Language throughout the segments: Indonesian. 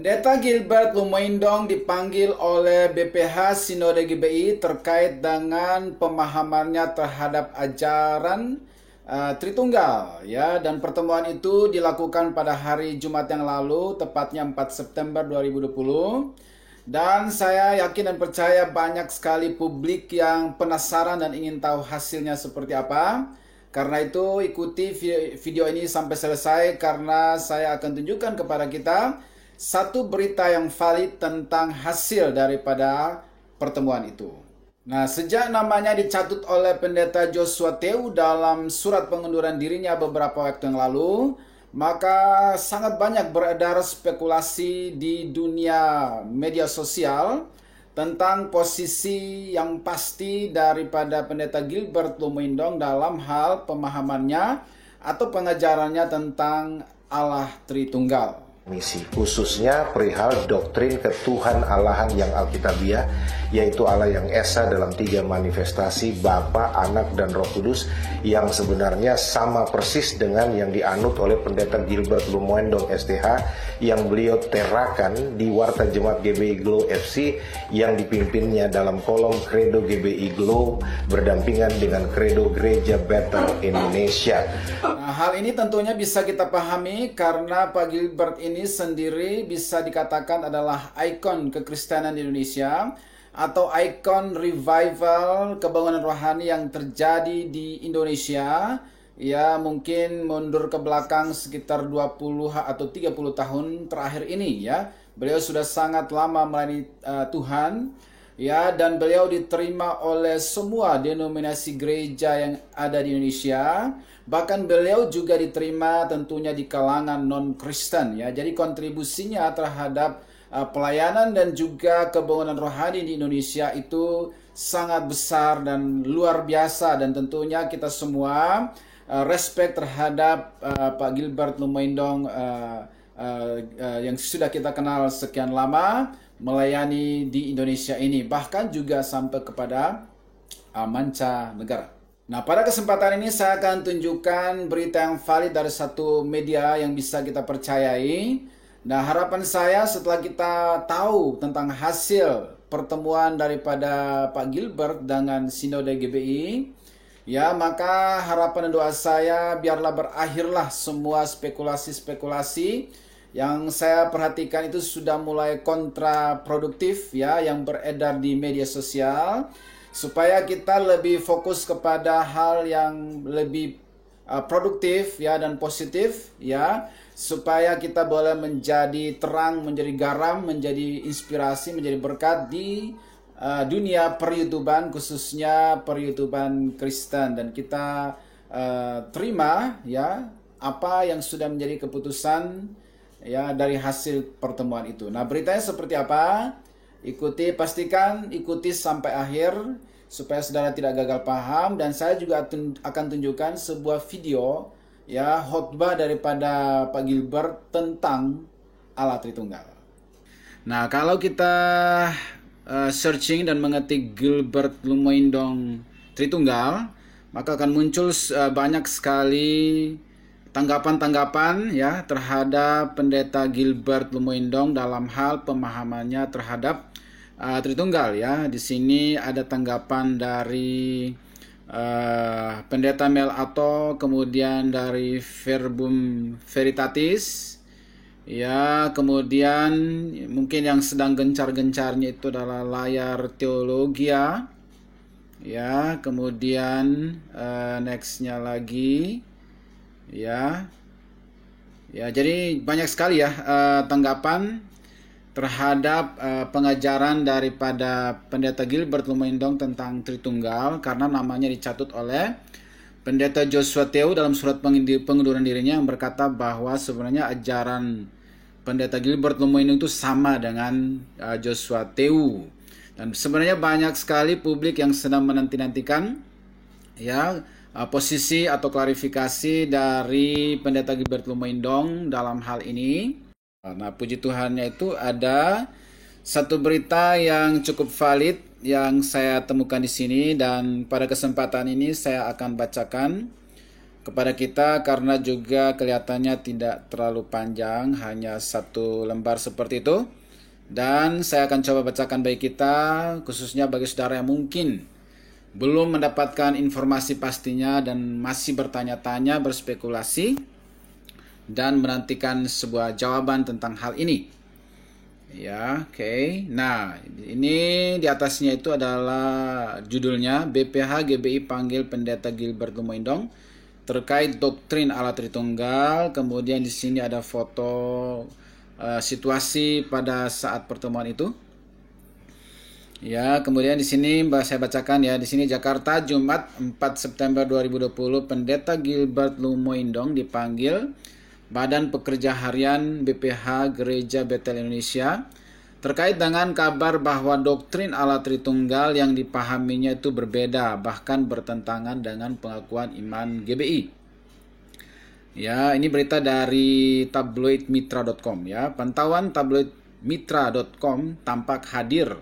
Pendeta Gilbert Lumoindong dipanggil oleh BPH Sinode GBI terkait dengan pemahamannya terhadap ajaran Tritunggal, ya, dan pertemuan itu dilakukan pada hari Jumat yang lalu, tepatnya 4 September 2020. Dan saya yakin dan percaya banyak sekali publik yang penasaran dan ingin tahu hasilnya seperti apa. Karena itu ikuti video ini sampai selesai, karena saya akan tunjukkan kepada kita satu berita yang valid tentang hasil daripada pertemuan itu. Nah, sejak namanya dicatut oleh pendeta Joshua Tew dalam surat pengunduran dirinya beberapa waktu yang lalu, maka sangat banyak beredar spekulasi di dunia media sosial tentang posisi yang pasti daripada pendeta Gilbert Lumoindong dalam hal pemahamannya atau pengajarannya tentang Allah Tritunggal. Misi khususnya perihal doktrin ketuhan Allahan yang alkitabiah, yaitu Allah yang esa dalam 3 manifestasi, Bapa, Anak, dan Roh Kudus, yang sebenarnya sama persis dengan yang dianut oleh pendeta Gilbert Lumoindong STH yang beliau terakan di Warta Jemaat GBI Glow FC yang dipimpinnya dalam kolom Kredo GBI Glow berdampingan dengan Kredo Gereja Better Indonesia. Nah, hal ini tentunya bisa kita pahami karena Pak Gilbert ini sendiri bisa dikatakan adalah ikon kekristenan di Indonesia atau ikon revival kebangunan rohani yang terjadi di Indonesia. Ya, mungkin mundur ke belakang sekitar 20 atau 30 tahun terakhir ini, ya. Beliau sudah sangat lama melayani Tuhan, ya, dan beliau diterima oleh semua denominasi gereja yang ada di Indonesia. Bahkan beliau juga diterima tentunya di kalangan non-Kristen, ya. Jadi kontribusinya terhadap pelayanan dan juga kebangunan rohani di Indonesia itu sangat besar dan luar biasa, dan tentunya kita semua respect terhadap Pak Gilbert Lumoindong yang sudah kita kenal sekian lama melayani di Indonesia ini, bahkan juga sampai kepada mancanegara. Nah, pada kesempatan ini saya akan tunjukkan berita yang valid dari satu media yang bisa kita percayai. Nah, harapan saya setelah kita tahu tentang hasil pertemuan daripada Pak Gilbert dengan Sinode GBI, ya, maka harapan dan doa saya biarlah berakhirlah semua spekulasi-spekulasi yang saya perhatikan itu sudah mulai kontraproduktif, ya, yang beredar di media sosial, supaya kita lebih fokus kepada hal yang lebih produktif, ya, dan positif, ya, supaya kita boleh menjadi terang, menjadi garam, menjadi inspirasi, menjadi berkat di dunia per-YouTuban, khususnya per-YouTuban Kristen, dan kita terima, ya, apa yang sudah menjadi keputusan, ya, dari hasil pertemuan itu. Nah, beritanya seperti apa? Pastikan ikuti sampai akhir supaya saudara tidak gagal paham, dan saya juga akan tunjukkan sebuah video, ya, khotbah daripada Pak Gilbert tentang Allah Tritunggal. Nah, kalau kita searching dan mengetik Gilbert Lumoindong Tritunggal, maka akan muncul banyak sekali tanggapan-tanggapan, ya, terhadap pendeta Gilbert Lumoindong dalam hal pemahamannya terhadap Tritunggal, ya. Di sini ada tanggapan dari pendeta Mel Atto, kemudian dari Verbum Veritatis, ya, kemudian mungkin yang sedang gencar-gencarnya itu adalah Layar Teologia, ya, kemudian nextnya lagi, ya, jadi banyak sekali, ya, tanggapan terhadap pengajaran daripada pendeta Gilbert Lumoindong tentang Tritunggal, karena namanya dicatut oleh pendeta Joshua Tew dalam surat pengunduran dirinya yang berkata bahwa sebenarnya ajaran pendeta Gilbert Lumoindong itu sama dengan Joshua Tew, dan sebenarnya banyak sekali publik yang sedang menanti-nantikan, ya, posisi atau klarifikasi dari pendeta Gilbert Lumoindong dalam hal ini. Nah, puji Tuhannya itu ada satu berita yang cukup valid yang saya temukan di sini, dan pada kesempatan ini saya akan bacakan kepada kita karena juga kelihatannya tidak terlalu panjang, hanya 1 lembar seperti itu. Dan saya akan coba bacakan bagi kita, khususnya bagi saudara yang mungkin belum mendapatkan informasi pastinya dan masih bertanya-tanya, berspekulasi, dan menantikan sebuah jawaban tentang hal ini. Ya, oke. Nah, ini di atasnya itu adalah judulnya BPH GBI panggil Pendeta Gilbert Lumoindong terkait doktrin Allah Tritunggal. Kemudian di sini ada foto situasi pada saat pertemuan itu. Ya, kemudian di sini saya bacakan ya. Di sini Jakarta, Jumat 4 September 2020, Pendeta Gilbert Lumoindong dipanggil Badan Pekerja Harian BPH Gereja Betel Indonesia terkait dengan kabar bahwa doktrin Allah Tritunggal yang dipahaminya itu berbeda, bahkan bertentangan dengan pengakuan iman GBI. Ya, ini berita dari tabloidmitra.com ya. Pantauan tabloidmitra.com tampak hadir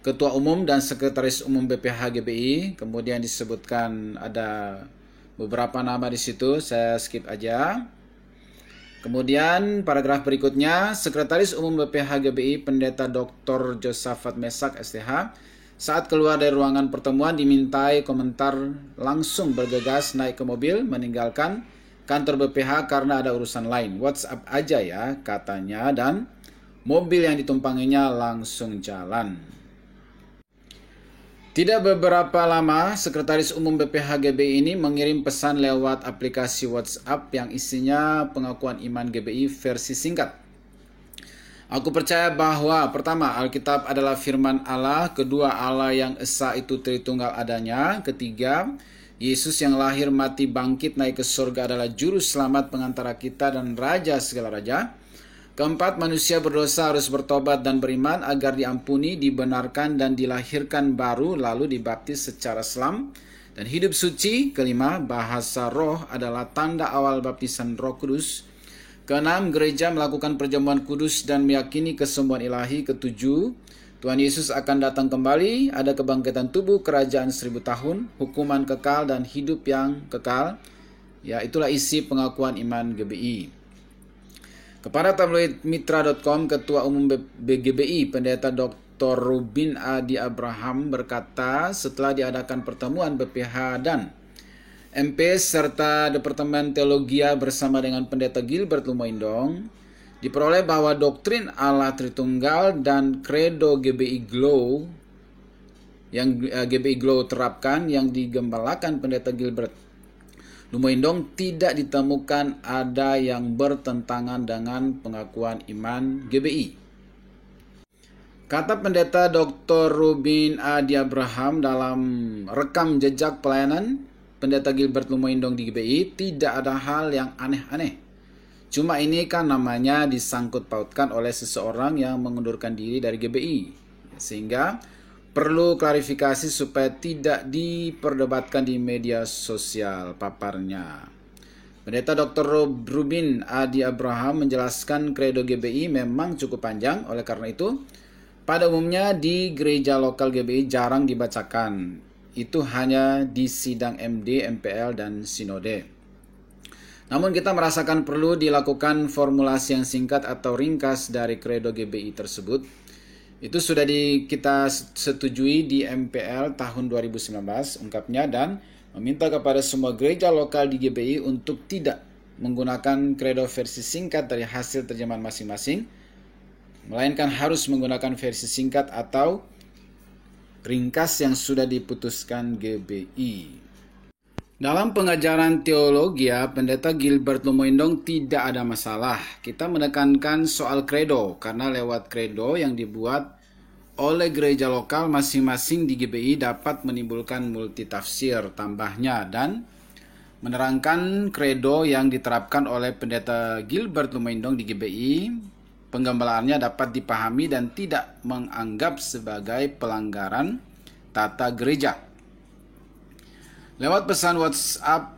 Ketua Umum dan Sekretaris Umum BPH GBI, kemudian disebutkan ada beberapa nama di situ, saya skip aja. Kemudian paragraf berikutnya, Sekretaris Umum BPH GBI Pendeta Dr. Josafat Mesak STH saat keluar dari ruangan pertemuan dimintai komentar, langsung bergegas naik ke mobil meninggalkan kantor BPH karena ada urusan lain. WhatsApp aja ya katanya, dan mobil yang ditumpanginya langsung jalan. Tidak beberapa lama, Sekretaris Umum BPH GBI ini mengirim pesan lewat aplikasi WhatsApp yang isinya pengakuan iman GBI versi singkat. Aku percaya bahwa pertama, Alkitab adalah firman Allah, kedua, Allah yang esa itu Tritunggal adanya, ketiga, Yesus yang lahir, mati, bangkit, naik ke surga adalah juru selamat pengantara kita dan raja segala raja. Keempat, manusia berdosa harus bertobat dan beriman agar diampuni, dibenarkan, dan dilahirkan baru, lalu dibaptis secara Islam dan hidup suci. Kelima, bahasa roh adalah tanda awal baptisan Roh Kudus. Keenam, gereja melakukan perjamuan kudus dan meyakini kesembuhan ilahi. Ketujuh, Tuhan Yesus akan datang kembali, ada kebangkitan tubuh, kerajaan 1000 tahun, hukuman kekal, dan hidup yang kekal. Ya, itulah isi pengakuan iman GBI. Kepada tabloidmitra.com, Ketua Umum GBI Pendeta Dr. Rubin Adi Abraham berkata, setelah diadakan pertemuan BPH dan MP serta Departemen Teologia bersama dengan Pendeta Gilbert Lumoindong, diperoleh bahwa doktrin Allah Tritunggal dan Credo GBI Glow yang GBI Glow terapkan yang digembalakan Pendeta Gilbert Lumoindong tidak ditemukan ada yang bertentangan dengan pengakuan iman GBI. Kata Pendeta Dr. Rubin Adi Abraham dalam rekam jejak pelayanan Pendeta Gilbert Lumoindong di GBI, tidak ada hal yang aneh-aneh. Cuma ini kan namanya disangkut pautkan oleh seseorang yang mengundurkan diri dari GBI. Sehingga perlu klarifikasi supaya tidak diperdebatkan di media sosial, paparnya. Pendeta Dr. Rubin Adi Abraham menjelaskan Credo GBI memang cukup panjang, oleh karena itu pada umumnya di gereja lokal GBI jarang dibacakan. Itu hanya di sidang MD, MPL, dan Sinode. Namun kita merasakan perlu dilakukan formulasi yang singkat atau ringkas dari Credo GBI tersebut. Itu sudah kita setujui di MPL tahun 2019 ungkapnya, dan meminta kepada semua gereja lokal di GBI untuk tidak menggunakan Credo versi singkat dari hasil terjemahan masing-masing, melainkan harus menggunakan versi singkat atau ringkas yang sudah diputuskan GBI. Dalam pengajaran teologi, Pendeta Gilbert Lumoindong tidak ada masalah. Kita menekankan soal credo, karena lewat credo yang dibuat oleh gereja lokal masing-masing di GBI dapat menimbulkan multitafsir tambahnya, dan menerangkan credo yang diterapkan oleh Pendeta Gilbert Lumoindong di GBI, penggembalaannya dapat dipahami dan tidak menganggap sebagai pelanggaran tata gereja. Lewat pesan WhatsApp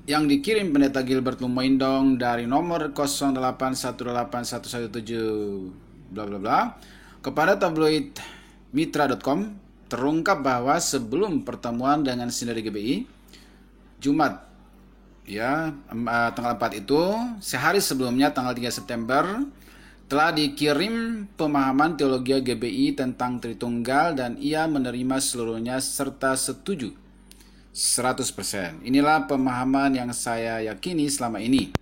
yang dikirim Pendeta Gilbert Lumoindong dari nomor 08181117 bla bla bla kepada tabloidmitra.com, terungkap bahwa sebelum pertemuan dengan Sinode GBI Jumat Ya, tanggal 4 itu, sehari sebelumnya tanggal 3 September, telah dikirim pemahaman teologi GBI tentang Tritunggal dan ia menerima seluruhnya serta setuju 100%. Inilah pemahaman yang saya yakini selama ini.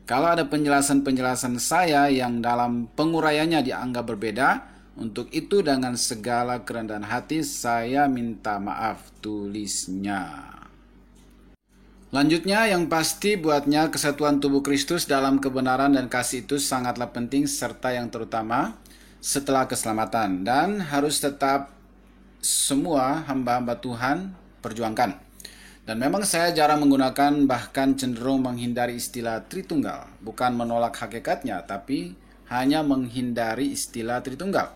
Kalau ada penjelasan-penjelasan saya yang dalam penguraiannya dianggap berbeda, untuk itu dengan segala kerendahan hati saya minta maaf, tulisnya. Lanjutnya, yang pasti buatnya kesatuan tubuh Kristus dalam kebenaran dan kasih itu sangatlah penting serta yang terutama setelah keselamatan dan harus tetap semua hamba-hamba Tuhan perjuangkan. Dan memang saya jarang menggunakan bahkan cenderung menghindari istilah Tritunggal. Bukan menolak hakikatnya, tapi hanya menghindari istilah Tritunggal.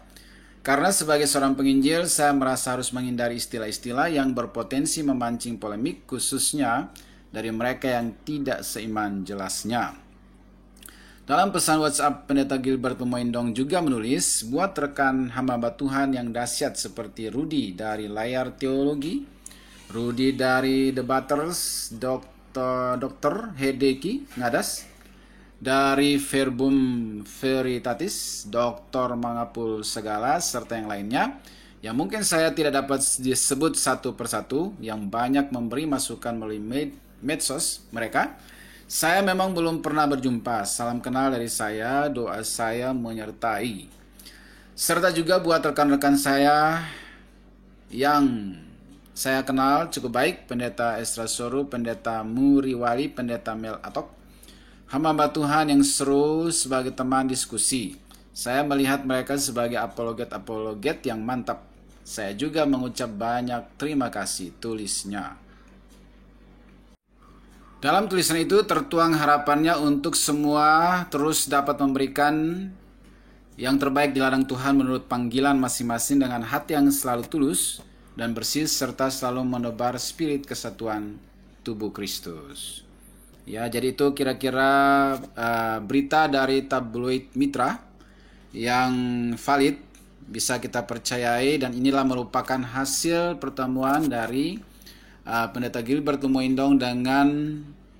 Karena sebagai seorang penginjil, saya merasa harus menghindari istilah-istilah yang berpotensi memancing polemik khususnya dari mereka yang tidak seiman jelasnya. Dalam pesan WhatsApp, Pendeta Gilbert Pemoindong juga menulis, buat rekan hamba Tuhan yang dahsyat seperti Rudy dari Layar Teologi, Rudy dari Debaters, Dr. Hedeki Ngadas, dari Verbum Veritatis, Dr. Mangapul Segala, serta yang lainnya, yang mungkin saya tidak dapat disebut satu persatu, yang banyak memberi masukan melalui medsos mereka. Saya memang belum pernah berjumpa. Salam kenal dari saya, doa saya menyertai. Serta juga buat rekan-rekan saya yang saya kenal cukup baik, Pendeta Esra Soru, Pendeta Muriwali, Pendeta Mel Atok, hamba Tuhan yang seru sebagai teman diskusi. Saya melihat mereka sebagai apologet-apologet yang mantap. Saya juga mengucap banyak terima kasih, tulisnya. Dalam tulisan itu tertuang harapannya untuk semua terus dapat memberikan yang terbaik di ladang Tuhan menurut panggilan masing-masing dengan hati yang selalu tulus dan bersih serta selalu menebar spirit kesatuan tubuh Kristus. Ya, jadi itu kira-kira berita dari tabloid Mitra yang valid, bisa kita percayai, dan inilah merupakan hasil pertemuan dari Pendeta Gilbert Pemoindong dengan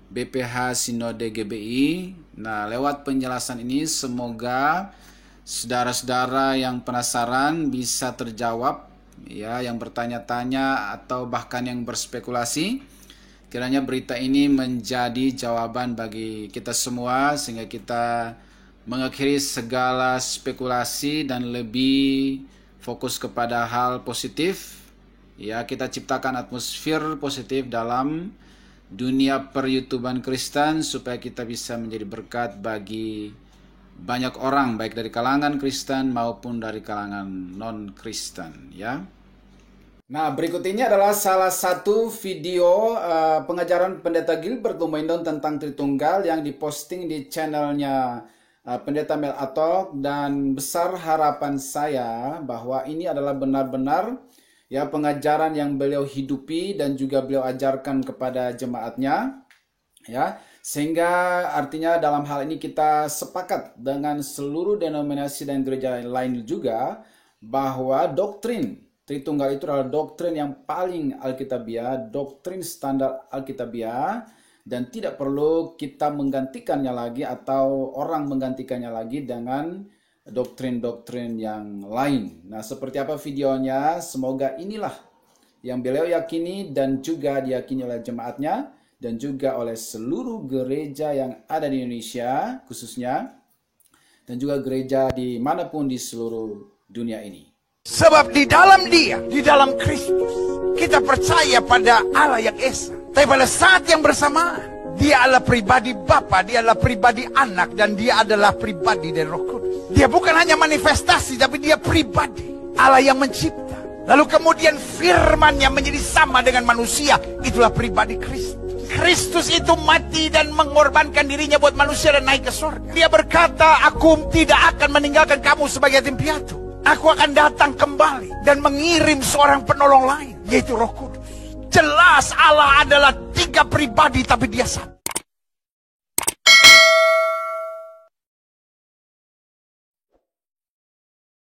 BPH Sinode GBI. Nah, lewat penjelasan ini semoga saudara-saudara yang penasaran bisa terjawab, ya, yang bertanya-tanya atau bahkan yang berspekulasi. Kiranya berita ini menjadi jawaban bagi kita semua sehingga kita mengakhiri segala spekulasi dan lebih fokus kepada hal positif. Ya, kita ciptakan atmosfer positif dalam dunia per-YouTubean Kristen supaya kita bisa menjadi berkat bagi banyak orang, baik dari kalangan Kristen maupun dari kalangan non-Kristen, ya. Nah, berikut ini adalah salah satu video pengajaran Pendeta Gilbert Pemoindong tentang Tritunggal yang diposting di channelnya Pendeta Mel Atok, dan besar harapan saya bahwa ini adalah benar-benar, ya, pengajaran yang beliau hidupi dan juga beliau ajarkan kepada jemaatnya, ya, sehingga artinya dalam hal ini kita sepakat dengan seluruh denominasi dan gereja lain juga bahwa doktrin Tritunggal itu adalah doktrin yang paling alkitabiah, doktrin standar alkitabiah, dan tidak perlu kita menggantikannya lagi atau orang menggantikannya lagi dengan doktrin-doktrin yang lain. Nah, seperti apa videonya? Semoga inilah yang beliau yakini dan juga diyakini oleh jemaatnya dan juga oleh seluruh gereja yang ada di Indonesia khususnya, dan juga gereja dimanapun di seluruh dunia ini. Sebab di dalam Dia, di dalam Kristus, kita percaya pada Allah yang Esa. Tapi pada saat yang bersamaan, Dia adalah pribadi Bapa, Dia adalah pribadi Anak, dan Dia adalah pribadi dari Roh Kudus. Dia bukan hanya manifestasi, tapi Dia pribadi Allah yang mencipta. Lalu kemudian firman-Nya menjadi sama dengan manusia. Itulah pribadi Kristus. Kristus itu mati dan mengorbankan dirinya buat manusia dan naik ke surga. Dia berkata, aku tidak akan meninggalkan kamu sebagai yatim piatu. Aku akan datang kembali dan mengirim seorang penolong lain, yaitu Roh Kudus. Jelas Allah adalah tiga pribadi, tapi Dia satu.